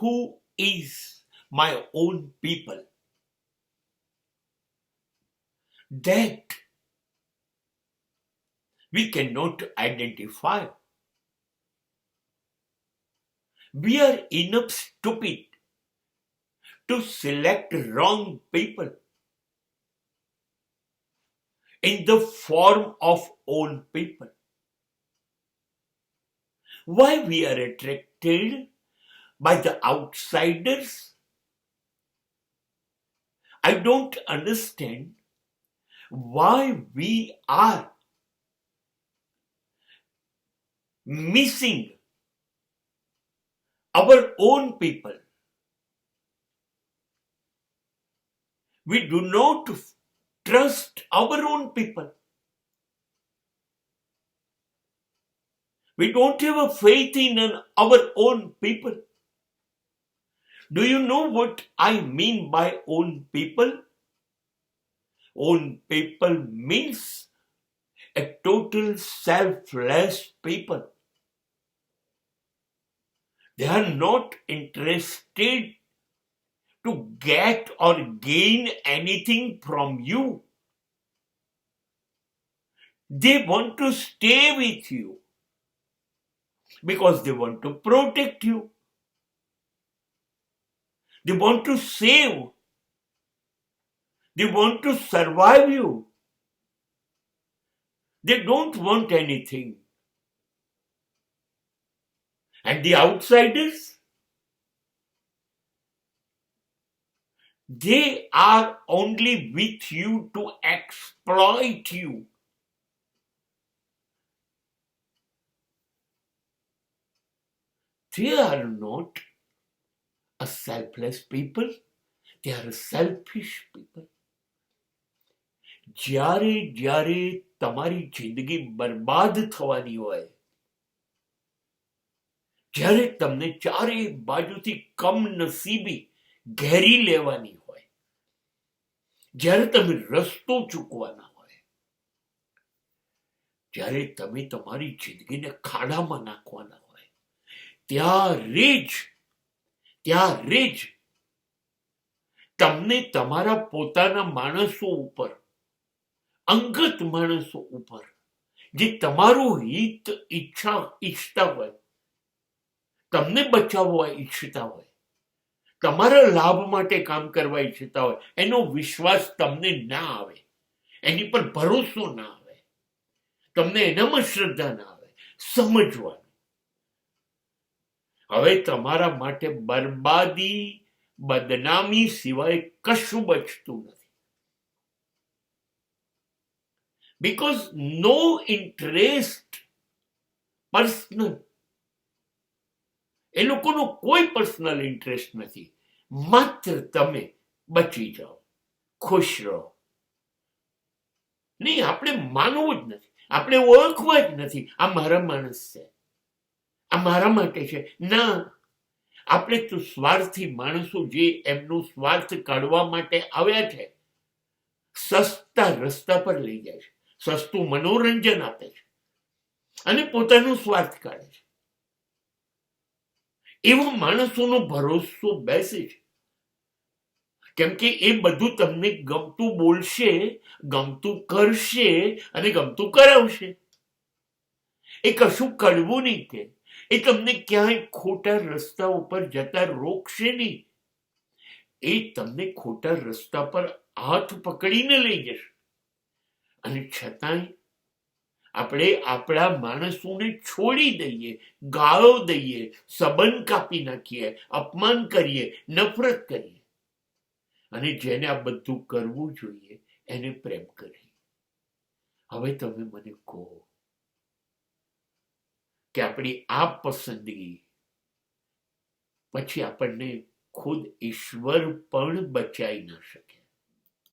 who is my own people? That we cannot identify. We are enough stupid to select wrong people in the form of own people. Why we are attracted by the outsiders? I don't understand why we are missing our own people. We do not trust our own people. We don't have a faith in our own people. Do you know what I mean by own people? Own people means a total selfless people. They are not interested to get or gain anything from you. They want to stay with you because they want to protect you. They want to save. They want to survive you. They don't want anything. And the outsiders, they are only with you to exploit you. They are not a selfless people. They are a selfish people. જ્યારે તમારી જિંદગી બરબાદ થવાની હોય, જ્યારે તમને ચારે બાજુથી કમનસીબી ઘેરી લેવાની હોય, જ્યારે તમે રસ્તો ચૂકવાના હોય, જ્યારે તમે તમારી જિંદગીને ખાડામાં નાખવાના હોય, ત્યારે જ તમને તમારા પોતાના માણસો ઉપર, અંગત માણસો ઉપર, જે તમારું હિત ઈચ્છતા હોય, તમને બચાવવા ઈચ્છતા હોય, તમારા લાભ માટે કામ કરવા ઈચ્છતા હોય, એનો વિશ્વાસ તમને ના આવે, એની પર ભરોસો ના આવે, તમને એનામાં શ્રદ્ધા ના આવે. સમજવાનું, હવે તમારા માટે બરબાદી, બદનામી સિવાય કશું બચતું નથી. Because no interest personal. એ લોકોનો કોઈ પર્સનલ ઇન્ટરેસ્ટ નથી. માત્ર તમે બચી જાઓ, ખુશ રહો. નહીં, આપણે માનવું જ નથી, આપણે ઓળખવા જ નથી આ મારા માણસ છે, આ મારા માટે છે. ના, આપણે તો સ્વાર્થી માણસો જે એમનું સ્વાર્થ કાઢવા માટે આવ્યા છે, સસ્તા રસ્તા પર લઈ જાય છે, સસ્તું મનોરંજન આપે છે અને પોતાનો સ્વાર્થ કાઢે છે. એવા માણસોનો ભરોસો બેસે છે, કેમ કે એ બધું તમને ગમતું બોલશે, ગમતું કરશે અને ગમતું કરાવશે. એ કશું કડવું નહીં કે, એ તમને ક્યાંય ખોટા રસ્તા ઉપર જતા રોકશે નહીં. એ તમને ખોટા રસ્તા પર હાથ પકડીને લઈ જશે. અને છતાંય આપણે આપણા માણસોને છોડી દઈએ, ગાળો દઈએ, સંબંધ કાપી નાખીએ, અપમાન કરીએ, નફરત કરીએ. અને જેને આ બધું કરવું જોઈએ એને પ્રેમ કરીએ. હવે તમે મને કહો કે આપણી આ પસંદગી પછી આપણને ખુદ ઈશ્વર પણ બચાવી ના શકે.